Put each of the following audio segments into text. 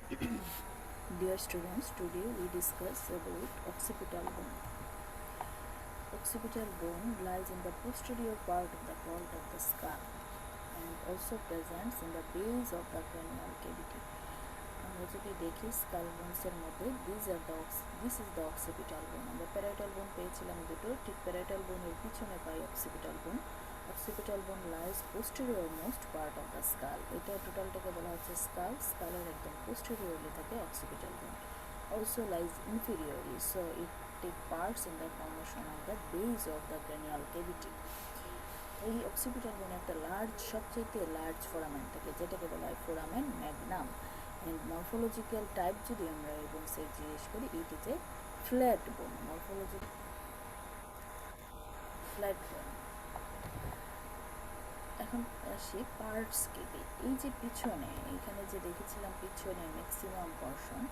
Dear students, today we discuss about occipital bone. Occipital bone lies in the posterior part of the vault of the skull and also presents in the base of the cranial cavity. আমরা যদি দেখি skull বোনসের মধ্যে this is the occipital বোন। আমরা parietal বোন পেয়েছিলাম দুটো, ঠিক প্যারাইটাল বোনের পিছনে পাই অক্সিপিটাল বোন। অক্সিপিটাল বোন lies posterior most part of the skull. এটা টোটালটাকে বলা হচ্ছে স্কাল। স্কালের একদম পোস্টেরিয়রলি থাকে অক্সিপিটাল বোন। Also lies inferiorly, so it takes parts in the formation of the base of the cranial cavity. এই অক্সিপিটাল বোনে একটা সবচেয়ে লার্জ ফোরামেন থাকে, যেটাকে বলা হয় foramen Magnum. And morphological type যদি আমরা এই বোনসে জিজ্ঞেস করি, ইট ইজ এ ফ্ল্যাট বোন। ফ্ল্যাট বোন। এখন আসি পার্টস কেটে। এই যে পিছনে এখানে যে দেখেছিলাম পিছনে maximum portion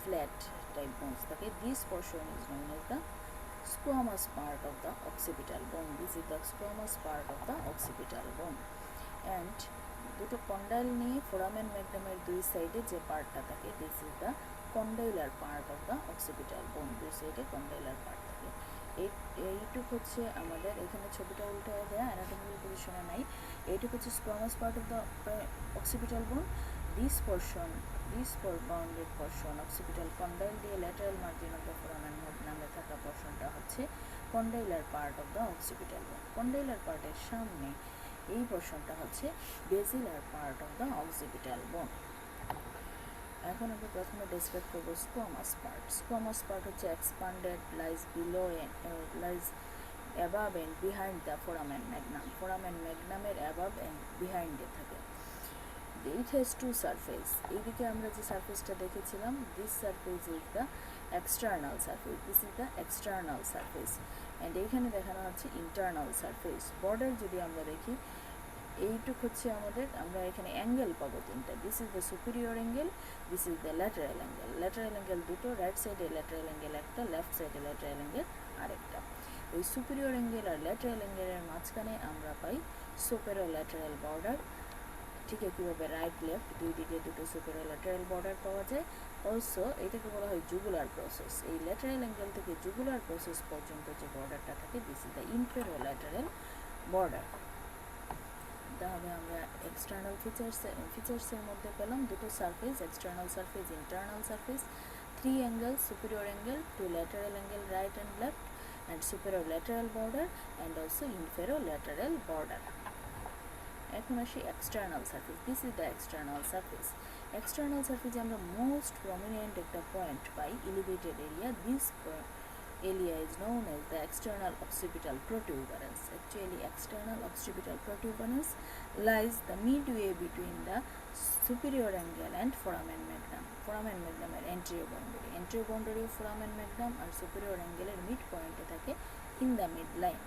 flat type bones থাকে, this portion is known as the squamous part of the occipital bone. This is the squamous part of the occipital bone. And দুটো কন্ডাইল নিয়ে ফোরামেন ম্যাগনামের দুই সাইডে যে পার্টটা থাকে, this is the condylar part of the occipital bone. দুই সাইডে condylar part থাকে। এইটুক হচ্ছে আমাদের, এখানে ছবিটা উল্টে দেয়া, অ্যানাটমিক্যাল পজিশনে নাই। এইটুক হচ্ছে squamous part of the occipital বোন। This bounded portion occipital condyle দিয়ে lateral margin of the foramen নামে থাকা পোর্শনটা হচ্ছে condylar part of the occipital bone. condylar পার্টের সামনে এই পোর্শনটা হচ্ছে basilar part of the occipital bone. এখন আমরা প্রথমে ডেসক্রাইব করব স্কোয়ামাস পার্ট। স্কোয়ামাস পার্ট হচ্ছে expanded, lies above and behind the foramen magnum. foramen magnum-এর above and behind এ থাকে। It has two surface. এইদিকে আমরা যে সারফেসটা দেখেছিলাম, this surface is the external surface. This is the external surface. And এইখানে দেখানো হচ্ছে internal surface. border যদি আমরা দেখি, এইটুক হচ্ছে আমাদের, আমরা এখানে অ্যাঙ্গেল পাবো তিনটা। This is the superior angle, this is the lateral angle. lateral angle দুটো, রাইট সাইডে lateral angle একটা, লেফট সাইডে lateral angle আরেকটা। এই superior angle আর lateral angle এর মাঝখানে আমরা পাই superolateral border। ঠিক একইভাবে রাইট লেফট দুই দিকে দুটো সুপারোল্যাটারাল বর্ডার পাওয়া যায়। অলসো এটাকে বলা হয় জুগুলার প্রসেস। এই ল্যাটারাল অ্যাঙ্গেল থেকে জুগুলার প্রসেস পর্যন্ত যে বর্ডারটা থাকে, this is the inferolateral border. তাহলে আমরা এক্সটার্নাল ফিচার্সের মধ্যে পেলাম দুটো surface, external surface, internal surface, 3 angle, superior angle, 2 lateral angle right and left, and superolateral border and also inferolateral border. এখন আসি external surface. This is the external surface. External সারফেসে আমরা মোস্ট প্রমিনেন্ট একটা point পাই, elevated area. This area is known as the external occipital protuberance. Actually, external occipital protuberance lies the midway between the superior angle and foramen magnum. foramen magnum এর anterior boundary of foramen magnum আর superior angle এর mid point এ থাকে in the midline.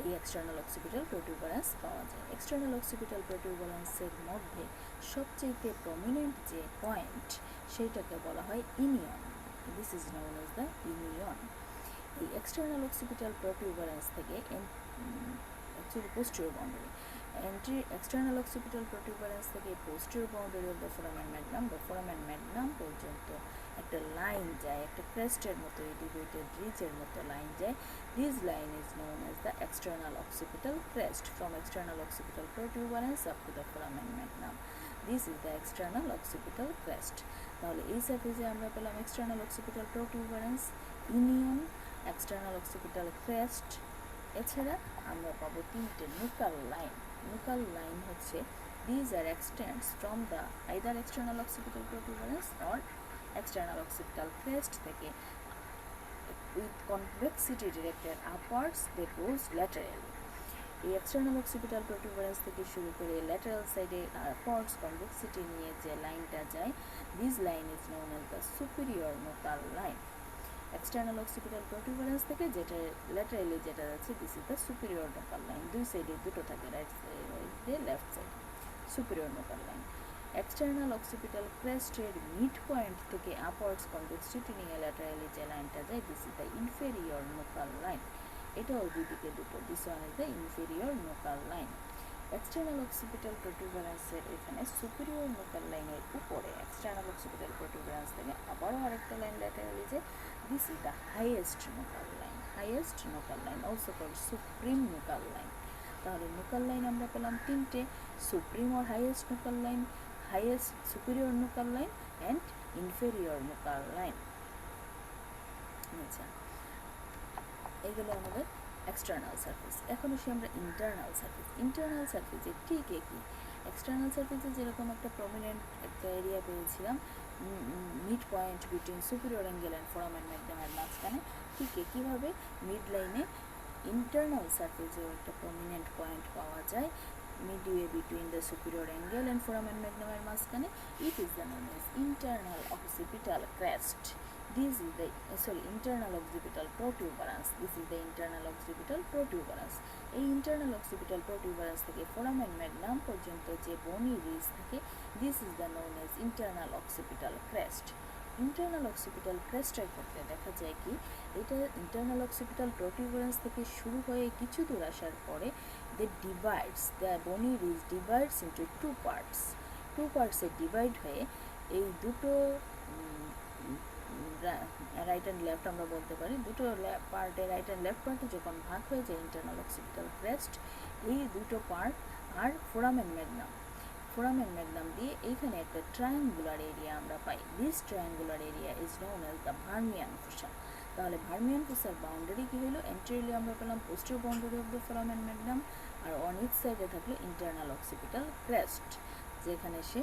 এই external occipital protuberance পাওয়া যায়। External occipital প্রোটিউবারেন্সের মধ্যে সবচেয়ে প্রমিনেন্ট যে পয়েন্ট, সেইটাকে বলা হয় inion. This is known as the inion. এই এক্সটার্নাল অক্সিপিটাল প্রোটিউবারেন্স থেকে actually posterior boundary, external occipital protuberance থেকে posterior boundary of the foramen magnum বা ফোরামেন ম্যাগনাম পর্যন্ত একটা লাইন যায়, একটা ক্রেস্টের মতো, এলিভেটেড রিচের মতো লাইন যায়। This line is known as the external occipital crest from external occipital protuberance up to the foramen magnum. This is the external occipital crest. তাহলে এই সারফেসে আমরা পেলাম external occipital protuberance, inion, external occipital crest. এছাড়া আমরা পাবো তিনটে nuchal line. Nuchal line হচ্ছে these are extends from the either external occipital protuberance or external occipital crest থেকে with convexity directed upwards that goes laterally. এই external occipital protuberance থেকে শুরু করে ল্যাটারাল সাইডে আপওয়ার্ডস কনভেক্সিটি নিয়ে যে লাইনটা যায়, this line is known as the superior nuchal line. External occipital protuberance থেকে যেটা ল্যাটারালি যেটা যাচ্ছে, this is the superior nuchal line. দুই সাইডে দুটো থাকে, রাইট সাইডে লেফট সাইডে, superior nuchal line. External occipital ক্রেস্টের মিড পয়েন্ট থেকে আপওয়ার্ডস কনভেক্সিটি নিয়ে ল্যাটারালি যে লাইনটা যায়, this is the inferior nuchal line. এটাও দুদিকে দুটো, this one is the inferior nuchal line. External occipital প্রোটিউবারেন্সের এখানে সুপিরিয়র নোকাল লাইনের উপরে এক্সটার্নাল occipital protuberance থেকে আবারও আরেকটা লাইন ল্যাটারালি যে this is the highest nuchal line, highest nuchal line also called supreme nuchal line. তাহলে নোকাল লাইন আমরা পেলাম তিনটে, supreme or highest nuchal line, highest superior nuchal line and inferior nuchal line. আচ্ছা, এইগুলো আমাদের external surface. এখন আসি আমরা ইন্টারনাল সারফেস। ইন্টারনাল সারফেসে ঠিক একই, এক্সটার্নাল সারফেসে যেরকম একটা প্রমিনেন্ট একটা এরিয়া পেয়েছিলাম mid point between superior angle and foramen ম্যাগনামের মাঝখানে, ঠিক একইভাবে মিড লাইনে ইন্টারনাল সারফেসেও একটা প্রমিনেন্ট পয়েন্ট পাওয়া যায় midway between the superior angle and foramen magnum এর মাঝখানে। It is the known as internal occipital crest. This is the internal occipital protuberance. This is the internal occipital protuberance. এই internal occipital protuberance থেকে foramen magnum পর্যন্ত যে bony ridge থাকে, this is the known as internal occipital crest. Internal occipital ক্রেস্টের ক্ষেত্রে দেখা যায় কি, এটা ইন্টারনাল অক্সিপিটাল প্রোটিউবেরেন্স থেকে শুরু হয়ে কিছু দূর আসার পরে the bony ridge divides into two parts-এ ডিভাইড হয়ে এই দুটো রাইট অ্যান্ড লেফট আমরা বলতে পারি, দুটো পার্টে রাইট অ্যান্ড লেফট পার্টে যখন ভাগ হয়ে যায় ইন্টারনাল অক্সিপিটাল ক্রেস্ট, এই দুটো পার্ট আর ফোরামেন ম্যাগনাম দিয়ে এইখানে একটা ট্রায়াঙ্গুলার এরিয়া আমরা পাই। This triangular area is known as the vermian fossa. তাহলে ভার্মিয়ান ফোসার বাউন্ডারি কি হলো, এন্টেরিয়রলি আমরা পেলাম posterior boundary of the foramen magnum, আর অন ইচ সাইডে থাকলো ইন্টারনাল অক্সিপিটাল ক্রেস্ট, যেখানে সে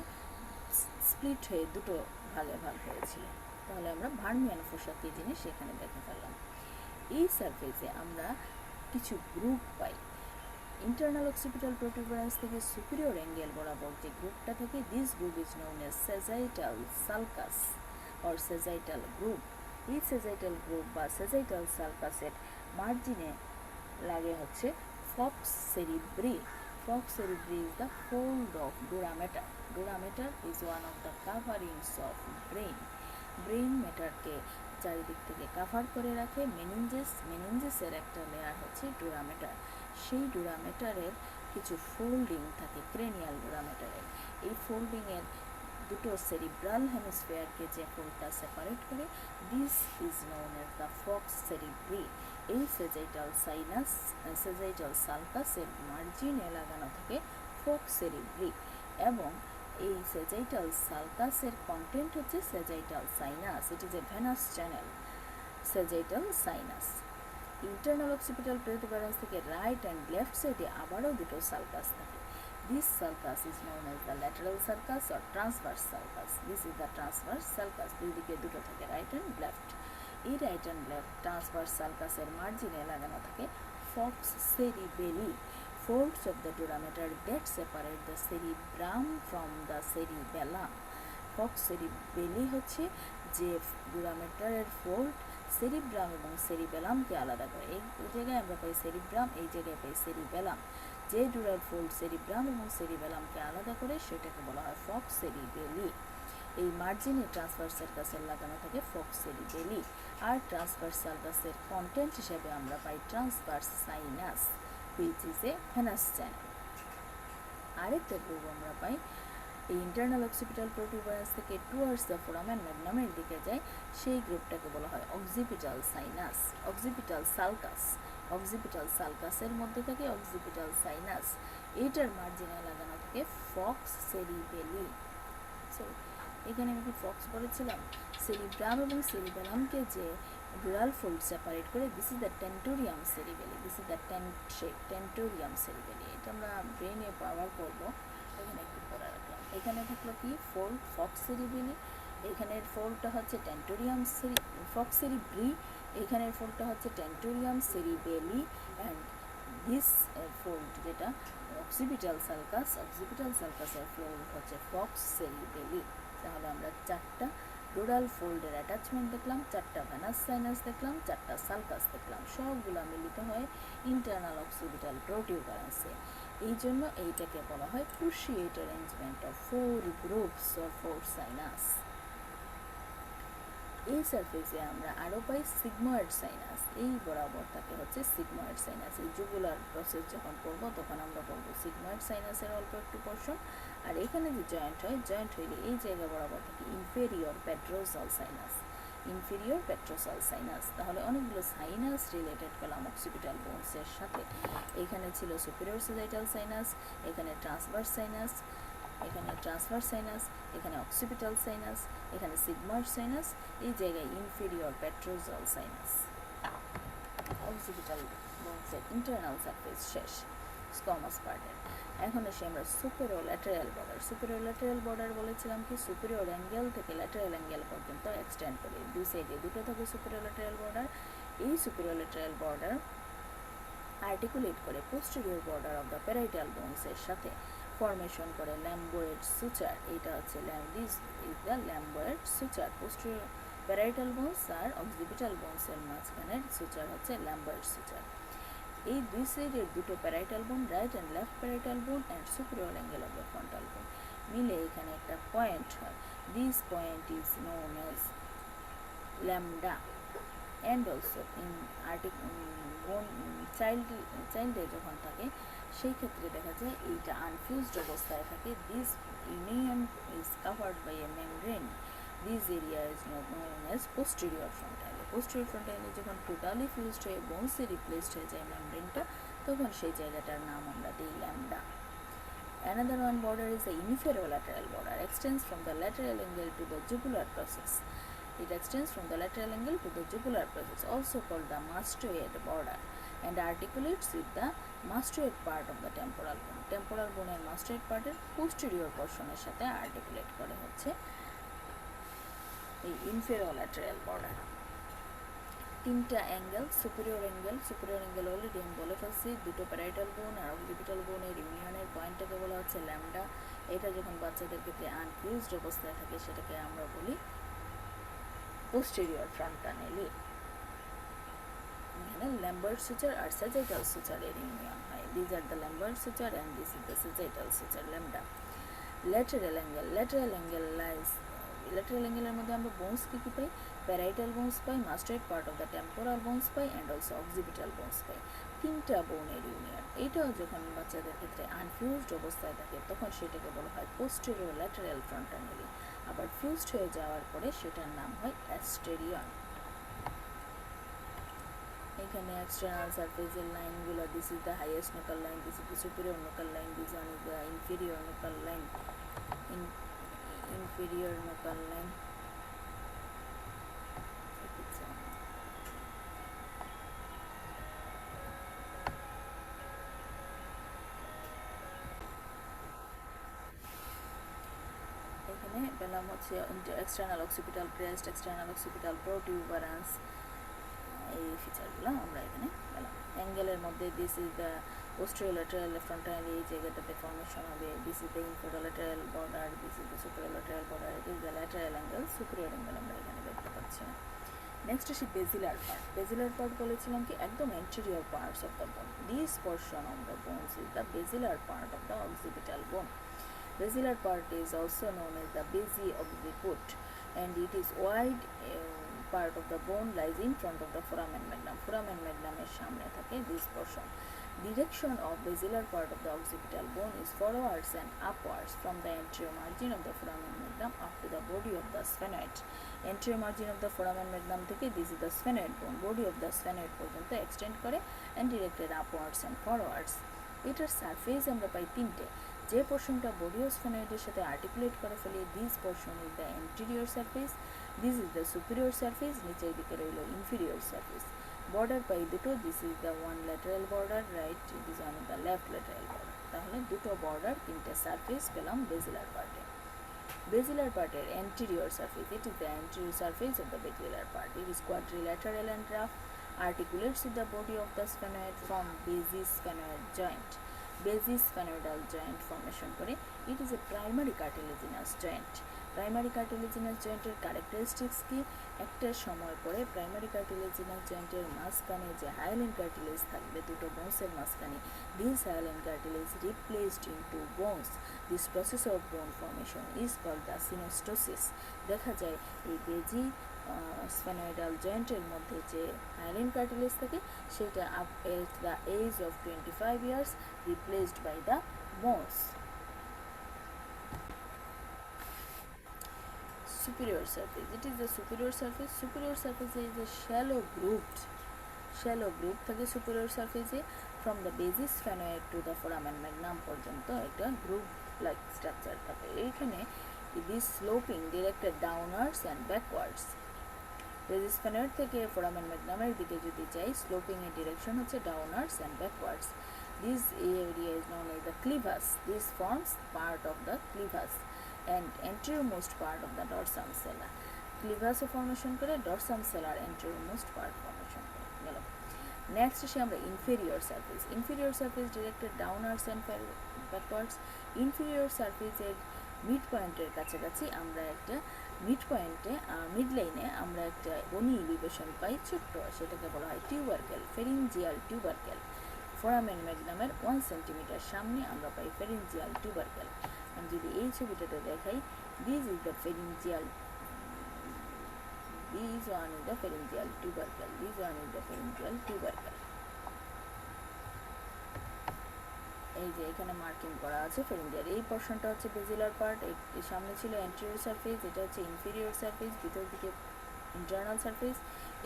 স্প্লিট হয়ে দুটো ভাগে ভাগ হয়েছিল। তাহলে আমরা ভার্মিয়ান ফোসা কি জিনিস সেখানে দেখে ফেললাম। এই সারফেসে আমরা কিছু গ্রুপ পাই। ইন্টারনাল অক্সিপিটাল প্রোটিউবেরেন্স থেকে সুপিরিয়র অ্যাঙ্গেল বরাবর যে গ্রুপটা থাকে, this group is known as sagittal sulcus or sagittal group. এই সেজাইটাল গ্রুপ বা সেজাইটাল সালকাসের মার্জিনে লাগে হচ্ছে falx cerebri. Fox cerebri is the fold of dura mater. Dura mater is one of the coverings of brain. Brain matter কে চারিদিক থেকে cover করে রাখে মেনিনজেসের একটা লেয়ার হচ্ছে ডুরা ম্যাটার। সেই ডুরা ম্যাটারের কিছু ফোল্ডিং থাকে ক্রেনিয়াল ডুরা ম্যাটারের। এই ফোল্ডিংয়ের দুটো সেরিব্রাল হেমিস্ফিয়ারকে যে ফোল্ডটা সেপারেট করে, this is known as the Fox সেরিব্রি। এই সেজাইটাল সালকাসের মার্জিনে লাগানো থাকে ফক্স সেরিব্রি, এবং এই সেজাইটাল সালকাসের কন্টেন্ট হচ্ছে sagittal sinus. It is a venous channel, sagittal sinus. Internal occipital protuberance থেকে রাইট অ্যান্ড লেফট সাইডে আবারও দুটো সালকাস থাকে। This sulcus is known as the lateral sulcus or transverse sulcus. This is the transverse sulcus. দুই দিকে দুটো থাকে, right and left. এই রাইট অ্যান্ড লেফট ট্রান্সভার্স সালকাসের মার্জিনে লাগানো থাকে falx সেরিবেলি, folds of the dura mater that separate the cerebrum from the cerebellum. Falx cerebelli হচ্ছে যে dura ম্যাটারের fold cerebrum এবং সেরিবেলামকে আলাদা করে। এই জায়গায় আমরা পাই সেরিব্রাম, এই জায়গায় পাই সেরিবেলাম। যে ডুরাল ফোল্ড সেরিব্রাম এবং সেরিবেলামকে আলাদা করে সেটাকে বলা হয় ফক্স সেরিবেলি। এই মার্জিনে ট্রান্সভার্স সালকাসের লাগানো থাকে ফক্স সেরিবেলি। আর ট্রান্সভার্স সালকাসের কন্টেন্ট হিসেবে আমরা পাই transverse sinus, which is a venous channel. আরেকটা গ্রুপ আমরা পাই এই ইন্টারনাল অক্সিপিটাল প্রোটিউবেরেন্স থেকে টুয়ার্ডস দ্য ফোরামেন ম্যাগনামের দিকে যায়, সেই গ্রুপটাকে বলা হয় occipital sinus, occipital sulcus. Occipital সালকাসের মধ্যে থাকে অক্সিপিটাল সাইনাস, এইটার মার্জিনে লাগানো থাকে ফক্স সেরিবেলি। এখানে আমি কি ফক্স বলেছিলাম, সেরিব্রাম এবং সেরিবেলামকে যে ডুরাল ফোল্ড সেপারেট করে, this is the tentorium cerebelli, this is the tentorium cerebelli. এটা আমরা ব্রেনে পাওয়ার করবো, এখানে একটু পড়া রাখলাম। এখানে থাকলো কি ফোল্ড ফক্স সেরিবেলি, এখানের ফোল্ডটা হচ্ছে টেন্টোরিয়াম ফক্স সেরিব্রি, এখানের ফোল্ডটা হচ্ছে টেন্টোরিয়াম সেরিবেলি, অ্যান্ড দিস ফোল্ড যেটা অক্সিপিটাল সালকাসের ফোল্ড হচ্ছে ফক্স সেরিবেলি। তাহলে আমরা চারটা ডোরাল ফোল্ডের অ্যাটাচমেন্ট দেখলাম, চারটা ভেনাস সাইনাস দেখলাম, চারটা সালকাস দেখলাম, সবগুলো মিলিত হয় ইন্টারনাল অক্সিপিটাল প্রোটিউবেরেন্সে। এই জন্য এইটাকে বলা হয় cruciate arrangement of 4 groups or 4 sinus. এই সারফেসে আমরা আরও পাই সিগময়েড সাইনাস, এই বরাবর থাকে হচ্ছে সিগময়েড সাইনাস। এই জুগুলার প্রসেস যখন পড়বো তখন আমরা পড়বো সিগময়েড সাইনাসের অল্প একটু পোর্শন। আর এখানে যে জয়েন্ট হয়, জয়েন্ট হইলে এই জায়গা বরাবর থাকে inferior petrosal sinus, inferior petrosal sinus. তাহলে অনেকগুলো সাইনাস রিলেটেড করলাম অক্সিপিটাল বোনসের সাথে। এখানে ছিল সুপিরিয়র সেজাইটাল সাইনাস, এখানে ট্রান্সভার্স সাইনাস, এখানে ট্রান্সভার্স সাইনাস, এখানে অক্সিপিটাল সাইনাস, এখানে সিগময়েড সাইনাস, এই জায়গায় ইনফেরিয়র পেট্রোসাল সাইনাস। অক্সিপিটাল বোনসের ইন্টারনাল সারফেস শেষ স্কোয়ামাস পার্টের। এখন এসে আমরা superior lateral border. Superior lateral border বলেছিলাম কি সুপিরিয়র অ্যাঙ্গেল থেকে ল্যাটেরাল অ্যাঙ্গেল পর্যন্ত এক্সটেন্ড করে, দুই সাইডে দুটো থাকে সুপিরিয়র ল্যাটেরাল বর্ডার। এই সুপিরিয়র ল্যাটেরাল বর্ডার আর্টিকুলেট করে posterior border of the parietal বোনসের সাথে ফর্মেশন করে ল্যাম্বোয়েড সুচার। এইটা হচ্ছে this is the lambdoid suture. Posterior parietal bones আর অক্সিপিটাল বোনসের মাঝখানের সুচার হচ্ছে ল্যাম্বোয়েড সুচার। এই দুই সাইডের দুটো parietal bone, right and left parietal bone and superior angle of the frontal bone মিলে এখানে একটা পয়েন্ট হয়। This point is known as lambda. And also in bone চাইল্ডে যখন থাকে সেই ক্ষেত্রে দেখা যায় এইটা আনফিউজড অবস্থায় থাকে। This union is covered by a membrane. This area is known as posterior fontanelle. Posterior fontanelle যখন টোটালি ফিউজড হয়ে বোনসে রিপ্লেসড হয়ে যায় মেমব্রেনটা, তখন সেই জায়গাটার নাম আমরা দিই lambda. Another one border is the inferolateral border, extends from the lateral angle to the jugular process. It extends from the lateral angle to the jugular process, also called the mastoid border, and articulates with the mastoid part of the temporal bone. Temporal bone এর mastoid part এর posterior portion এর সাথে articulate করে হচ্ছে এই inferolateral border. তিনটা angle, superior angle already আমি বলে ফেলছি, দুটো প্যারাইটাল বোন আর অক্সিপিটাল বোনের ইউনিয়নের পয়েন্টটাকে বলা হচ্ছে ল্যামডা। এটা যখন বাচ্চাদের ক্ষেত্রে আনফিউজড অবস্থায় থাকে সেটাকে আমরা বলি পোস্টেরিয়র ফ্রন্টানেলি। এখানে ল্যাম্বার্ট সুচার আর সেজাইটাল সুচারের ইউনিয়ন হয়। This are the lambdoid suture and this is the sagittal suture lambda. Lateral angle lies. Lateral অ্যাঙ্গেলের মধ্যে আমরা বোনস কী পাই? প্যারাইটাল বোনস পাই, mastoid part of the temporal bones পাই অ্যান্ড অলসো অক্সিপিটাল বোনস পাই। তিনটা বোনের ইউনিয়ন। এটাও যখন বাচ্চাদের ক্ষেত্রে আনফিউজড অবস্থায় থাকে তখন সেটাকে বলা হয় পোস্টেরিয়র ল্যাটেরাল ফ্রন্টানেলি। আবার ফিউজড হয়ে যাওয়ার পরে সেটার নাম হয় অ্যাস্টেরিয়ন। এখানে এক্সটার্নাল সারফেসের লাইনগুলো, this is the highest nuchal line, this is the superior nuchal line, this one is the inferior nuchal line, inferior nuchal line. এখানে পেলাম হচ্ছে external occipital crest, external occipital protuberance, এই ফিচারগুলো আমরা এখানে পেলাম। অ্যাঙ্গেলের মধ্যে this is the posterior lateral frontal, এই জায়গাটাতে ফর্মেশন হবে। This is the inferolateral border, this is the superior border, it is the lateral angle, superior angle আমরা এখানে দেখতে পাচ্ছি না। নেক্সট আসি বেজিলার পার্ট। বেজিলার পার্ট বলেছিলাম কি একদম anterior parts of the bone. This portion of the bones is the basilar part of the occipital bone. Basilar part is also known as the basi-occiput, and it is wide part of the bone lies in front of the foramen magnum. Foramen magnum এর সামনে থাকে this portion. Direction of basilar part of the occipital bone is forwards and upwards from the anterior margin of the foramen magnum up to the body of the sphenoid. Anterior margin of the foramen magnum থেকে this is the sphenoid bone, body of the sphenoid পর্যন্ত extend করে and directed upwards and forwards. এটার surface আমরা পাই তিনটে। যে পোর্শনটা body of স্ফেনয়েডের সাথে articulate করে ফেলে, this portion is the anterior surface, this is the superior surface, নিচের দিকে রইল ইনফিরিয়র সারফেস। বর্ডার পাই দুটো, this is the one lateral border, right, this one is the left lateral border. তাহলে দুটো border, তিনটে সারফেস পেলাম বেজিলার পার্টে। Basilar part এর anterior surface, it is the anterior surface of the basilar part. It is quadrilateral and rough, articulates with the body of the sphenoid from basisphenoid joint. Basisphenoidal joint formation করে। It is a primary cartilaginous joint. Primary cartilaginous জয়েন্টের characteristics কি? একটা সময় পরে primary cartilaginous জয়েন্টের মাঝখানে যে hyaline cartilage থাকবে দুটো বোনসের মাঝখানে, this hyaline cartilage replaced into bones. This process of bone formation is called the synostosis. দেখা যায় এই বেজি স্ফেনয়েডাল জয়েন্টের মধ্যে যে হাইলিন কার্টিলেজ থাকে সেটা up at the age of 25 years replaced by the bones. Superior surface. It is the superior surface. Superior surface is a shallow group থাকে superior surface A from the basis sphenoid to the foramen magnum পর্যন্ত একটা group like structure থাকে। এইখানে this sloping directed downwards and backwards। basis sphenoid থেকে foramen magnum এর দিকে যদি যাই sloping এর direction হচ্ছে downwards and backwards। This area is known as the clavus. This forms part of the clavus and anteriormost part of the dorsum sella. Clavus formation করে dorsum sella anteriormost part formation করে গেল। Next আসি আমরা inferior surface. Inferior surface directed downwards and backwards. Inferior সারফেসের mid পয়েন্টের কাছাকাছি আমরা একটা মিড লাইনে আমরা একটা বনি ইলিভেশন পাই ছোট্ট, সেটাকে বলা হয় টিউবারকেল, ফেরিঞ্জিয়াল টিউবারকেল। ফোরামেন ম্যাগনামের 1 সেন্টিমিটার সামনে আমরা পাই ফেরিঞ্জিয়াল টিউবারকেল। আমি যদি এই ছবিটাতে দেখাই, this is the pharyngeal, this one is the pharyngeal tubercle, this one is the pharyngeal tubercle। এই যে এখানে মার্কিং করা আছে ফেরিঞ্জিয়াল। এই পোরশনটা হচ্ছে বেজিলার পার্ট, এর সামনে ছিল অ্যান্টেরিয়র সারফেস, এটা হচ্ছে ইনফেরিয়র সারফেস, ভিতর দিকে ইন্টারনাল সারফেস।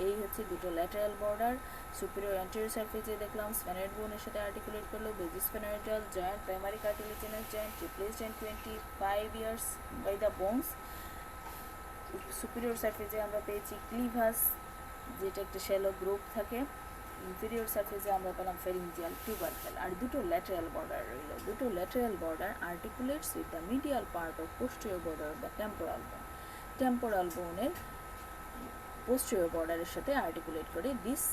এই হচ্ছে দুটো ল্যাটারাল বর্ডার। সুপিরিয়র অ্যান্টেরিয়র সারফেসে দেখলাম স্ফেনয়েড বোনের সাথে আর্টিকুলেট করলো, basis sphenoidal joint, primary cartilaginous joint replaced in 25 years by the bones. Superior সারফেসে আমরা পেয়েছি ক্লিভাস, যেটা একটা শ্যালো গ্রুপ থাকে। ইনফেরিয়র সারফেসে আমরা পেলাম ফেরিঞ্জিয়াল টিউবারকেল। আর দুটো ল্যাটারাল বর্ডার রইল। দুটো lateral border articulates with the medial part of posterior border of the temporal bone. Temporal বোনের পোস্টেরিয়র বর্ডারের সাথে আর্টিকুলেট করে দিস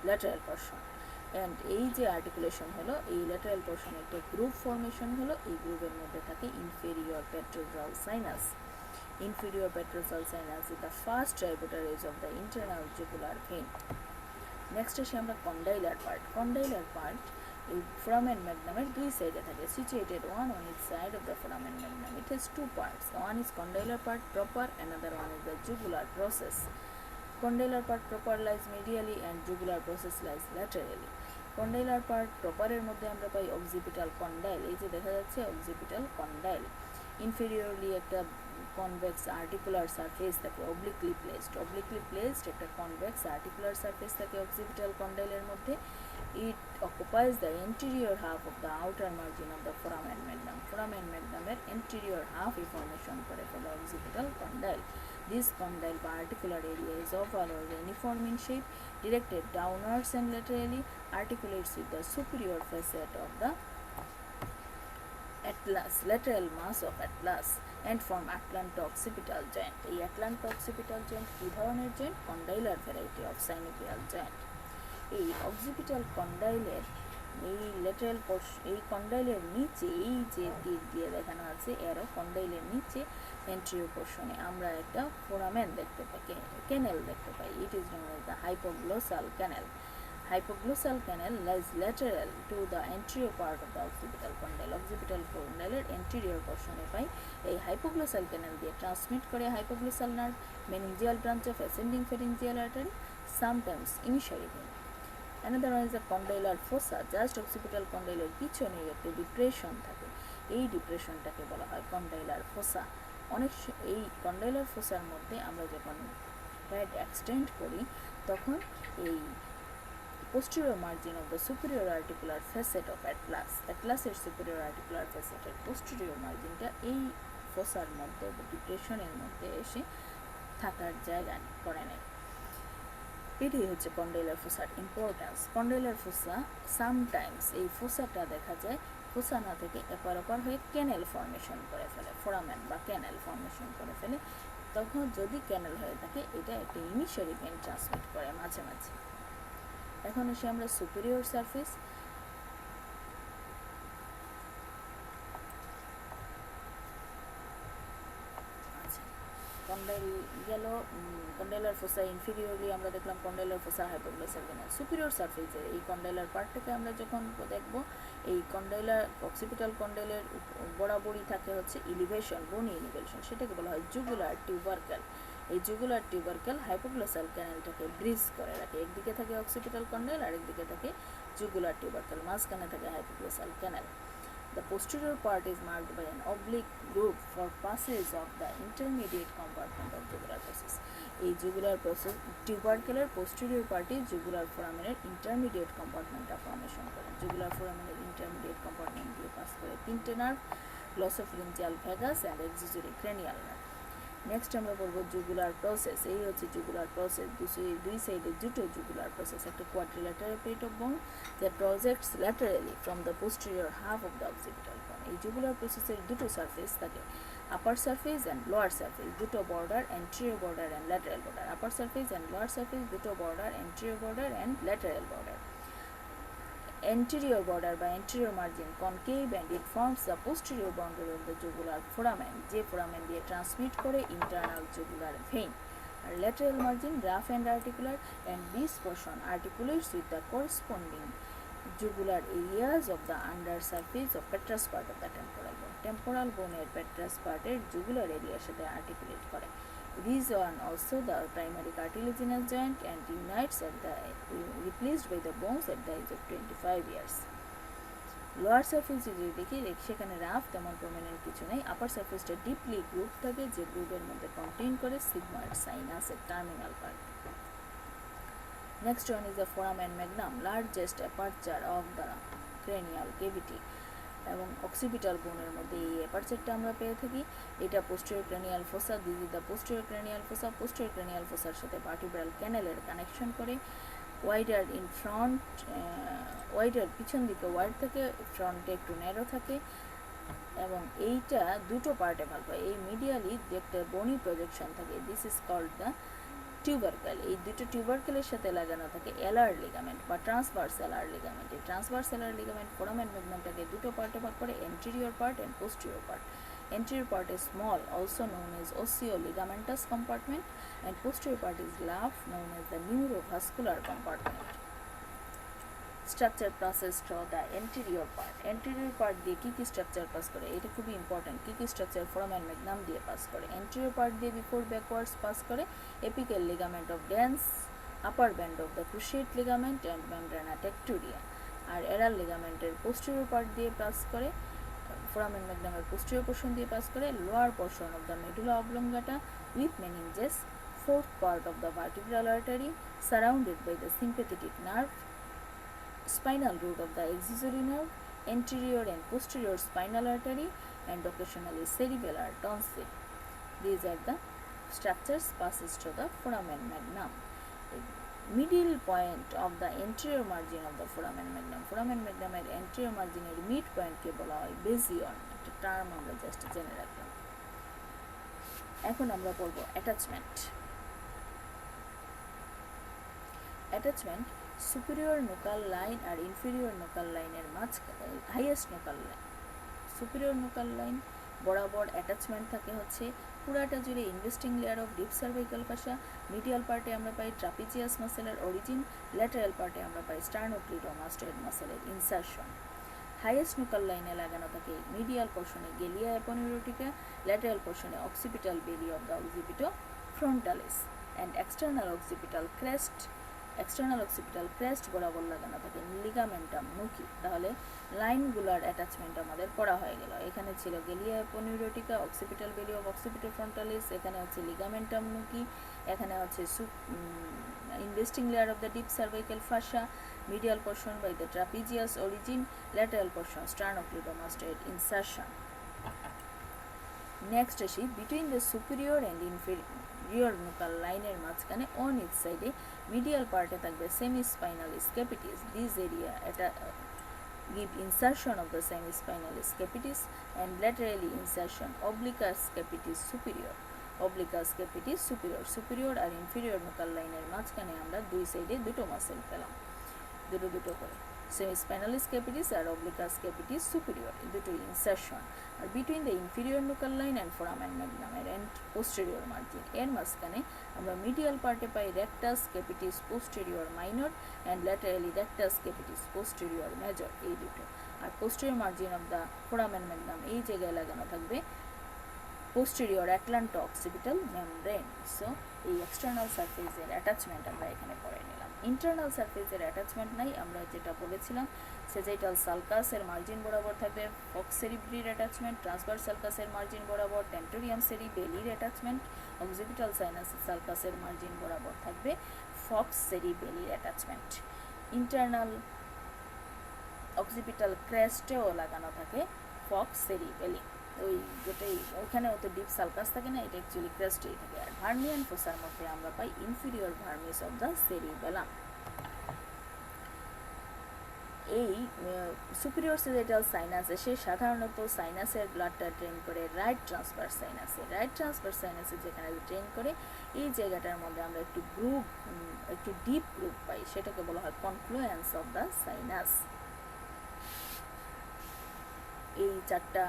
ল্যাটারাল পোরশন। অ্যান্ড এই যে আর্টিকুলেশন হলো, এই ল্যাটারাল পোরশনে একটা গ্রুপ ফর্মেশন হলো। এই গ্রুপের মধ্যে থাকে inferior petrosal sinus. Inferior petrosal sinus is the first tributaries of the internal jugular vein. Next আসি আমরা কন্ডাইলার পার্ট। কন্ডাইলার পার্ট এই foramen magnum এর দুই সাইডে থাকে, situated one on each side of the foramen magnum. It has two parts. One is condylar part proper, another one is the jugular process. Condylar part proper lies medially and jugular process lies laterally. Condylar part proper এর মধ্যে আমরা পাই occipital condyle, এই যে দেখা যাচ্ছে occipital condyle। Inferiorly একটা convex articular surface থাকে, obliquely placed একটা convex articular surface থাকে occipital condyle এর মধ্যে। It occupies the anterior half of the outer margin of the foramen magnum. Foramen magnum এর anterior half formation করে ফেলে occipital condyle. This condyle বা articular area is oval or uniform in shape, directed downwards and laterally, articulates with the superior facet of the atlas, lateral mass of atlas, and form atlanto-occipital joint. এই atlanto-occipital joint কি ধরনের joint? Condylar variety of synovial joint. এই occipital condyle এই lateral এই কন্ডাইলের নিচে, এই যে তীর দিয়ে দেখানো আছে এরো, কন্ডাইলের নিচে অ্যান্টেরিয়র পোরশনে আমরা একটা ফোরামেন দেখতে পাই, ক্যানেল দেখতে পাই। It is known as the hypoglossal canal. Hypoglossal canal lies lateral to the anterior part of the occipital condyle. Occipital condyle এর anterior portion এ পাই। এই hypoglossal canal দিয়ে transmit করে hypoglossal nerve, meningeal branch of ascending pharyngeal artery, sometimes emissary vein. Another one is the condylar fossa. Just occipital condyle এর পিছনে একটা depression থাকে, এই ডিপ্রেশনটাকে বলা হয় condylar fossa। অনেক এই condylar fossa এর মধ্যে আমরা যখন হেড এক্সটেন্ড করি তখন এই posterior margin of the superior articular facet of atlas, atlasের superior articular facet এর posterior marginটা এই ফোসার মধ্যে ডিপ্রেশনের মধ্যে এসে থাকার জায়গা করে নেয়। এটাই হচ্ছে কন্ডাইলার ফোসার ইম্পর্টেন্স। কন্ডাইলার ফোসা সামটাইমস এই ফোসাটা দেখা যায় ফোসা না থেকে এপার ওপার হয়ে ক্যানেল ফর্মেশন করে ফেলে, ফোরামেন বা ক্যানেল ফর্মেশন করে ফেলে। তখন যদি ক্যানেল হয়ে থাকে এটা একটা ইমিশারি ভেন ট্রান্সমিট করে মাঝে মাঝে। এখন আসি আমরা সুপিরিয়র সারফেস। কন্ডাইল গেল, কন্ডাইলার ফোসা ইনফিরিয়রলি আমরা দেখলাম কন্ডাইলার ফোসা, হাইপোগ্লোসাল ক্যানাল। সুপিরিয়র সারফেসে এই কন্ডাইলার পার্টটাকে আমরা যখন দেখব, এই কন্ডাইলার অক্সিপিটাল কন্ডাইলের বরাবরই থাকে হচ্ছে ইলিভেশন, বনি ইলিভেশন, সেটাকে বলা হয় জুগুলার টিউবারকেল। এই জুগুলার টিউবারকেল হাইপোগ্লসাল ক্যানেলটাকে ব্রিজ করে রাখে। একদিকে থাকে অক্সিপিটাল কন্ডাইল, আরেকদিকে থাকে জুগুলার টিউবারকেল, মাঝখানে থাকে hypoglossal canal. The posterior part is marked by an oblique groove for passage of the intermediate compartment of jugular process. এই jugular process tubercular posterior party jugular foramen intermediate compartment formation করে। jugular foramen intermediate compartment দিয়ে pass করে তিনটে nerve, glossopharyngeal vagus and accessory cranial nerve। Next আমরা পড়বো jugular process. এই হচ্ছে jugular process. দুই সাইডে দুটো জুগুলার প্রসেস, একটা quadrilateral plate of bone that projects laterally from the posterior half of the occipital bone. এই জুগুলার প্রসেসের দুটো সারফেস থাকে, upper surface and lower surface, দুটো border, anterior border and lateral border. Upper surface and lower surface, দুটো border, anterior border and lateral border. Anterior border by anterior margin concave and it forms the posterior boundary of the jugular foramen, যে foramen দিয়ে transmit করে internal jugular vein। R lateral margin rough and articular and this portion articulates with the corresponding jugular areas of the under surface of petrous part of the temporal bone। temporal bone এর petrous part এর jugular area সাথে articulate করে। These one also the primary cartilaginous joint and unites at the replaced by the bones at the age of 25 years. Lower surface যদি দেখি সেখানে rough তেমন prominent কিছু নেই। আপার সারফেসটা ডিপলি গ্রুপ থাকে, যে গ্রুপের মধ্যে কন্টেইন করে সিগময়েড সাইনাসের terminal part. Next one is the foramen magnum, largest aperture of the cranial cavity. এবং অক্সিপিটাল বোনের মধ্যে এই অ্যাপারচারটা আমরা পেয়ে থাকি। এটা posterior cranial fossa, this is the posterior cranial fossa. Posterior cranial ফোসার সাথে ভার্টিব্রাল ক্যানেলের কানেকশন করে। ওয়াইডার ইন ফ্রন্ট, ওয়াইডার পিছন দিকে ওয়াইড থাকে, ফ্রন্টে একটু ন্যারো থাকে এবং এইটা দুটো পার্টে ভাগ হয়। এই মিডিয়ালি একটা বনি প্রজেকশন থাকে, দিস ইজ কল্ড দ্য টিউবারকেল। এই দুটো টিউবারকেলের সাথে লাগানো থাকে এলার লিগামেন্ট বা ট্রান্সভার্স এলার লিগামেন্ট। এই ট্রান্সভার্স এলার লিগামেন্ট ফোরামেন ম্যাগনামটাকে দুটো পার্টে ভাগ করে, anterior part and posterior part. Anterior part is small, also known as osseo-ligamentous compartment, and posterior part is large, known as the neurovascular compartment. Structure process to the anterior part. Anterior part দিয়ে কি কি structure pass করে, এটা খুবই important. কি কি structure foramen magnum দিয়ে pass করে? anterior part দিয়ে বিফোর ব্যাকওয়ার্ডস পাস করে apical ligament of dens, upper band of the cruciate ligament and membrana tectoria. আর এরাল লিগামেন্টের পোস্টেরিয়র পার্ট দিয়ে পাস করে, foramen magnum posterior portion দিয়ে পাস করে lower portion of the medulla oblongata with meninges, fourth part of the vertebral artery surrounded by the sympathetic nerve, spinal root of the accessory nerve, anterior and posterior spinal artery and occasionally cerebellar tonsil. These are the structures passes to the foramen magnum. Middle point of the anterior margin of the foramen magnum, foramen magnum এর anterior margin এর mid point কে বলা হয় Basillar, একটা term আমরা just জেনে রাখলাম। এখন আমরা পড়ব attachment. Attachment superior nuchal line আর ইনফেরিয়র নোকাল লাইনের মাঝখানে, highest nuchal line, superior nuchal line বরাবর অ্যাটাচমেন্ট থাকে হচ্ছে পুরাটা জুড়ে investing layer of deep cervical ফাসা। Medial পার্টে আমরা পাই ট্রাপিজিয়াস মাসেলের অরিজিন, ল্যাটারাল পার্টে আমরা পাই স্টার্নোক্লিডোমাস্টয়েড মাসেলের ইনসারশন। হাইয়েস্ট নোকাল লাইনে লাগানো থাকে মিডিয়াল পোর্শনে গেলিয়া অ্যাপোনিউরোটিকা, ল্যাটারাল পোর্শনে occipital belly of the occipito frontalis and external occipital crest, external occipital crest বরাবর লাগানো থাকে লিগামেন্টাম নুকি। তাহলে লাইনগুলার অ্যাটাচমেন্ট আমাদের পড়া হয়ে গেল। এখানে ছিল গেলিয়া অ্যাপোনিউরোটিকা, অক্সিপিটাল বেলি অফ অক্সিপিটো ফ্রন্টালিস, এখানে হচ্ছে লিগামেন্টাম নুকি, এখানে হচ্ছে investing layer of the deep cervical ফাসা, medial portion by the trapezius origin, lateral portion sternocleidomastoid insertion. Next আসি between the superior and inferior nuchal line এর মাঝখানে on each side medial part এ থাকবে semispinal scaputus. This area give insertion of the semispinal scaputus and laterally insertion oblique scaputus superior. Oblique scaputus superior, superior R inferior nuchal line এর মাঝখানে আমরা দুই সাইডে দুটো muscle পেলাম, দুটো করে সেমিস্পাইনাল স্ক্যাপিটিস আর অবলিকাস স্ক্যাপিটিস সুপিরিয়র, দুটো ইনসারশন। আর between the inferior nuchal line and foramen ম্যাগনামের এন্ড পোস্টেরিয়র মার্জিন এর মাঝখানে আমরা মিডিয়াল পার্টে পাই rectus capitis posterior minor and laterally rectus capitis posterior major, এই দুটো। আর posterior margin of the foramen magnum এই জায়গায় লাগানো থাকবে posterior atlanto-occipital membrane. So এই এক্সটার্নাল সারফেসের অ্যাটাচমেন্ট আমরা এখানে পড়ে নিলাম। ইন্টারনাল সারফেসের অ্যাটাচমেন্ট নাই, আমরা যেটা বলেছিলাম সেজাইটাল সালকাসের মার্জিন বরাবর থাকবে ফক্স সেরিব্রির অ্যাটাচমেন্ট, ট্রান্সভার্স সালকাসের মার্জিন বরাবর টেন্টোরিয়াম সেরিবেলির অ্যাটাচমেন্ট, অক্সিপিটাল সাইনাস সালকাসের মার্জিন বরাবর থাকবে ফক্স সেরিবেলির অ্যাটাচমেন্ট। ইন্টারনাল অক্সিপিটাল ক্রেস্টেও লাগানো থাকে ফক্স সেরিবেলি, ওই যেটাই ওখানেও তো ডিপ সালকাস থাকে না, এটা অ্যাকচুয়ালি ক্রেস্টেই থাকে। আর ভার্মিয়ান ফোসার মধ্যে আমরা পাই inferior vermis of the cerebellum. এই সুপিরিয়র সেজাইটাল সাইনাসে সে সাধারণত সাইনাসের ব্লাডটা ড্রেন করে রাইট ট্রান্সভার্স সাইনাসে যেখানে ড্রেন করে এই জায়গাটার মধ্যে আমরা একটু গ্রুপ, একটু ডিপ গ্রুপ পাই, সেটাকে বলা হয় কনফ্লুয়েন্স অফ দ্য সাইনাস। এই চারটা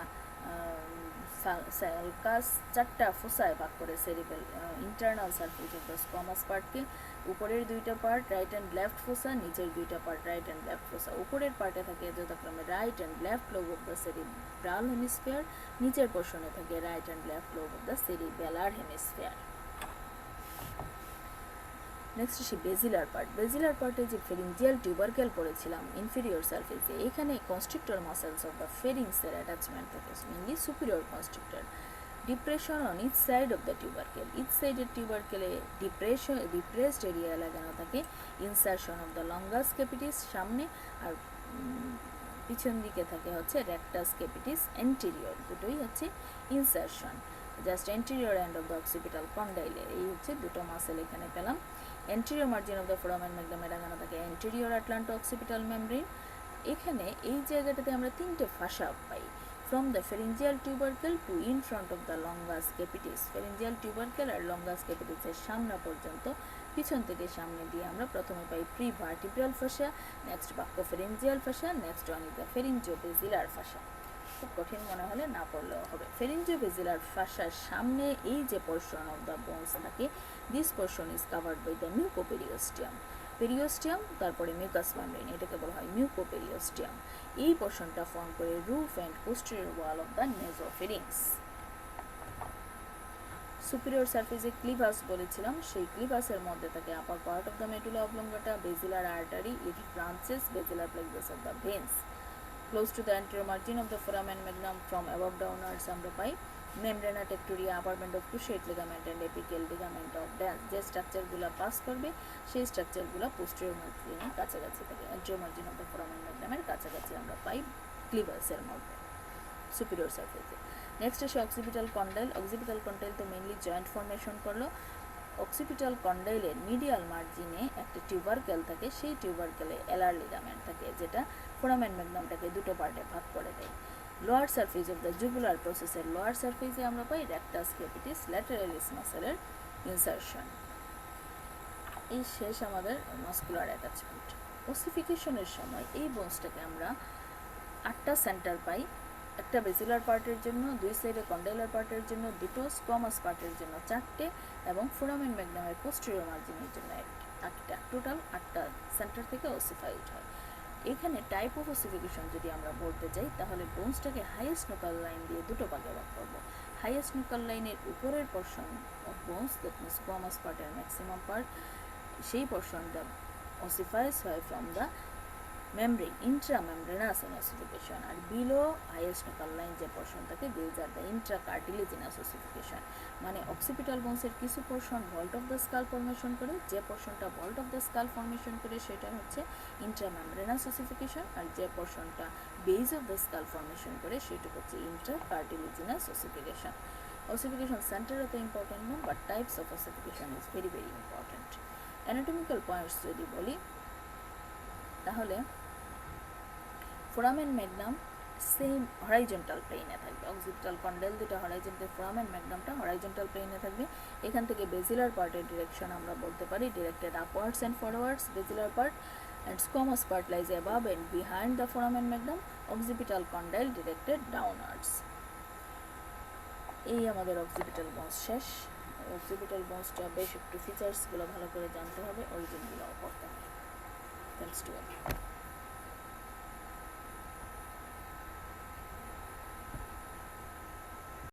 সালকাস চারটা ফোসায় ভাগ করে cerebral internal surface of the squamous পার্টকে। উপরের দুইটা part right and left fossa, নিচের দুইটা part right and left fossa. উপরের পার্টে থাকে যথাক্রমে right and left lobe of the cerebral hemisphere, নিচের পোর্শনে থাকে right and left lobe of the cerebellar hemisphere. Next আসি বেজিলার পার্ট। বেজিলার পার্টে যে ফেরিঞ্জিয়াল টিউবারকেল পড়েছিলাম ইনফিরিয়র সারফেসে, এখানে কনস্ট্রিক্টর মাসেলস অফ দ্য ফেরিংসের অ্যাটাচমেন্ট থাকে, mainly superior constrictor. Depression on each side of the tubercle, each সাইডের টিউবারকেলে ডিপ্রেসড এরিয়া লাগানো থাকে। Insertion of the longus capitis সামনে, আর পিছন দিকে থাকে হচ্ছে রেক্টাস ক্যাপিটিস এন্টেরিয়র, দুটোই হচ্ছে insertion. Just anterior end of the occipital কন্ডাইলে, এই হচ্ছে দুটো মাসেল এখানে পেলাম। Anterior margin of the foramen ম্যাগনামে লাগানো থাকে এন্টেরিয়র আটলান্টো-অক্সিপিটাল মেমব্রেন। এখানে এই জায়গাটাতে আমরা তিনটে ফাঁসা পাই, from the pharyngeal tubercle to in front of the longus capitis. Pharyngeal tubercle আর লঙ্গাস ক্যাপিটিসের সামনা পর্যন্ত, পিছন থেকে সামনে দিয়ে আমরা প্রথমে পাই prevertebral fascia, next buccopharyngeal ফাঁসা, নেক্সট অন দ্য ফেরিঞ্জিও-বেজিলার ফাঁসা। খুব কঠিন মনে হলে না পড়লেও হবে। ফেরিঞ্জিও-বেজিলার ফাঁসার সামনে এই যে পোর্শন অফ দ্য বোনস থাকে, this portion is covered by the mucoperiosteum. Periosteum, তারপরে মিউকাস মেমব্রেন, এটাকে বলা হয় মিউকোপেরিওস্টিয়াম। এই পোর্শনটা ফর্ম করে roof and posterior wall of the nasopharynx. Superior সারফেসে ক্লিভাস বলেছিলাম, সেই ক্লিভাসের মধ্যে থাকে upper part of the medulla oblongata, basilar artery, it branches basilar plexus of the veins. Close to the anterior margin of the foramen magnum from above downwards আমরা পাই membrana tectoria, apartment of cruciate ligament and apical ligament of dance। যে স্ট্রাকচারগুলো pass করবে সেই স্ট্রাকচারগুলো posterior মার্জিনের কাছাকাছি থাকে, anterior margin of the foramen magnum এর কাছাকাছি আমরা পাই ক্লিভাসের মধ্যে সুপিরিয়র সারফেসে। নেক্সট আসে অক্সিপিটাল কন্ডাইল। অক্সিপিটাল কন্ডাইল তো মেইনলি জয়েন্ট ফর্মেশন করলো। অক্সিপিটাল কন্ডাইলের মিডিয়াল মার্জিনে একটা টিউবারকেল থাকে, সেই টিউবারকেলে এলার লিগামেন্ট থাকে, যেটা ফোরামেন ম্যাগনামটাকে দুটো পার্টে ভাগ করে দেয়। Lower surface of the jugular প্রসেসের লোয়ার সারফেসে আমরা পাই রেক্টাস ক্যাপিটিস ল্যাটেরালিস মাসেলের ইনসারশন। এই শেষ আমাদের মাস্কুলার অ্যাটাচমেন্ট। ওসিফিকেশনের সময় এই বোনসটাকে আমরা 8টা সেন্টার পাই, একটা বেজিলার পার্টের জন্য, দুই সাইডে কন্ডাইলার পার্টের জন্য দুটো, স্কোয়ামাস পার্টের জন্য 4টে, এবং ফোরামেন ম্যাগনামের পোস্টেরিয়র মার্জিনের জন্য 8টা। টোটাল 8টা সেন্টার থেকে ওসিফাইড হয়। এখানে টাইপ অফ ওসিফিকেশন যদি আমরা বলতে চাই, তাহলে বোনসটাকে হাইয়েস্ট নোকাল লাইন দিয়ে দুটো ভাগে ভাগ করবো। হাইয়েস্ট নোকাল লাইনের উপরের portion of bones, that means squamous পার্টের ম্যাক্সিমাম পার্ট, সেই পোর্শনটা ওসিফাইস হয় from the membrane, intramembranous ossification, আর বিলো highest nuchal line যে পোর্শন থাকে, these are the intracartilaginous ossification। মানে অক্সিপিটাল বোনসের কিছু portion vault of the skull formation করে, যে পোর্শনটা vault of the skull formation করে সেটা হচ্ছে ইন্ট্রামেমব্রেনাস ওসিফিকেশন, আর যে পোর্শনটা base of the skull formation করে সেটা হচ্ছে ইন্ট্রাকার্টিলেজিনাস ওসিফিকেশন। ওসিফিকেশন সেন্টার অত ইম্পর্টেন্ট না, but types of ossification is very very important. Anatomical points যদি বলি, তাহলে ফোরামেন ম্যাগনাম সেম হরাইজন্টাল প্লেনে থাকবে। অক্সিপিটাল কন্ডাইল দুটো হরাইজন্টাল, ফোরামেন ম্যাগনামটা হরাইজন্টাল প্লেনে থাকবে। এখান থেকে বেজিলার পার্টের ডিরেকশন আমরা বলতে পারি directed upwards and forwards, basilar part, and squamous part lies above and behind the foramen magnum, occipital condyle directed downwards. এই আমাদের অক্সিপিটাল বোনস শেষ। অক্সিপিটাল বোনসটা বেশ একটু ফিচার্সগুলো ভালো করে জানতে হবে, অরিজিনগুলোও পড়তে হবে। Thanks to all.